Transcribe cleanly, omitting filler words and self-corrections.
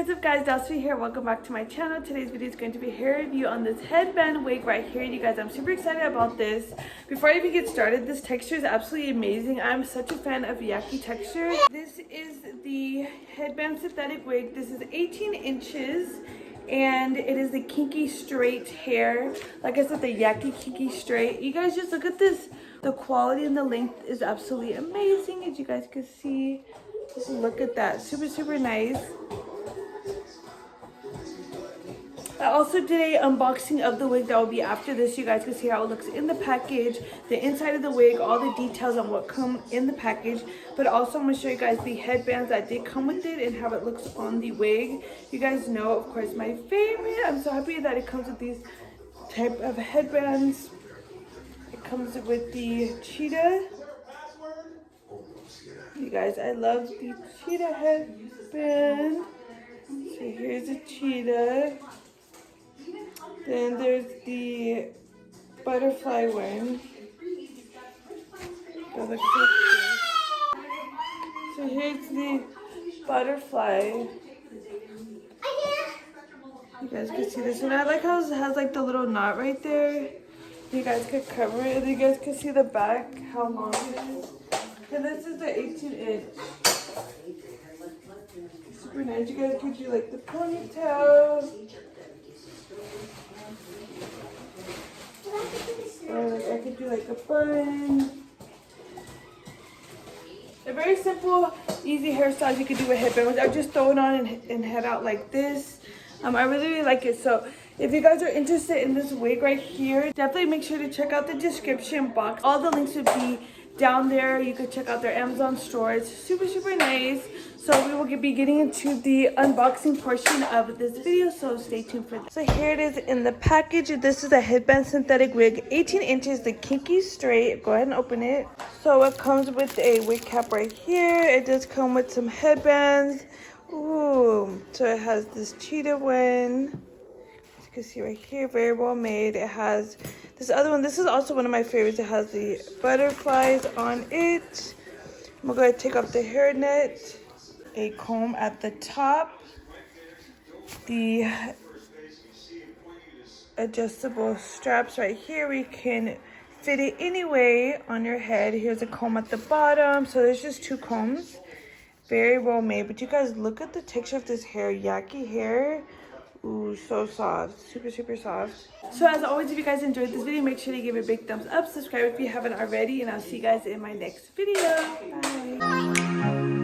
Hey, what's up guys, Dassah here. Welcome back to my channel. Today's video is going to be a hair review on this headband wig right here. You guys, I'm super excited about this. Before I even get started, this texture is absolutely amazing. I'm such a fan of Yaki texture. This is the headband synthetic wig. This is 18 inches and it is the Kinky straight hair. Like I said, the Yaki Kinky straight. You guys just look at this. The quality and the length is absolutely amazing, as you guys can see. Just look at that. Super nice. I also did an unboxing of the wig that will be after this. You guys can see how it looks in the package, the inside of the wig, all the details on what come in the package. But also I'm going to show you guys the headbands that did come with it and how it looks on the wig. You guys know, of course, my favorite. I'm so happy that it comes with these type of headbands. It comes with the cheetah. You guys, I love the cheetah headband. So here's a cheetah. Then there's the butterfly one. That looks so cute. So here's the butterfly. You guys can see this one. I like how it has like the little knot right there. You guys can cover it. You guys can see the back, how long it is. And this is the 18-inch. Super nice. You guys can do like the ponytail. Or I could do like a bun. A very simple, easy hairstyle you could do with headband without just throw it on and head out like this. I really like it. So if you guys are interested in this wig right here, definitely make sure to check out the description box. All the links would be down there. You could check out their Amazon store. It's super nice. So we will be getting into the unboxing portion of this video, so stay tuned for that. So here it is in the package. This is a headband synthetic wig, 18 inches, the Kinky straight. Go ahead and open it. So it comes with a wig cap right here. It does come with some headbands. Ooh, so it has this cheetah one. As you can see right here, very well made. It has this other one. This is also one of my favorites. It has the butterflies on it. I'm gonna go ahead and take off the hairnet. A comb at the top, the adjustable straps right here. We can fit it any way on your head. Here's a comb at the bottom. So there's just two combs. Very well made. But you guys, look at the texture of this hair. Yaki hair. Ooh, so soft. Super soft. So as always, if you guys enjoyed this video, make sure to give it a big thumbs up. Subscribe if you haven't already. And I'll see you guys in my next video. Bye.